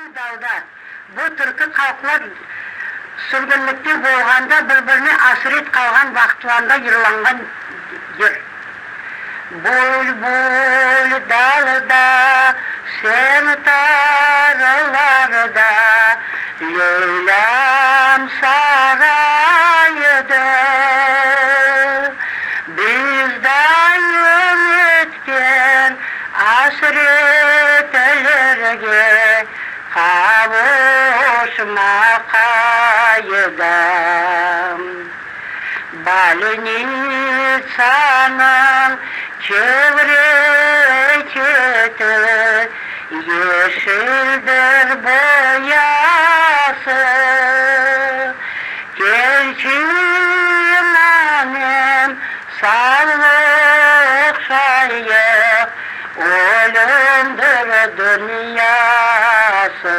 Yırılgan dalda bu türkü halklar sürgünlükte bolganda bir-birini asıret kalgan vaxtlarında yırılangan yer. Bul dalda, sen tarlalarda, Leyla'm sarayıda. Bizden ümitken asretelerge kavuşmakayıdam. Balinitsanın çevre kötü, yeşildir boyası. Gençim annem sağlık şayık, ölümdür dünyası.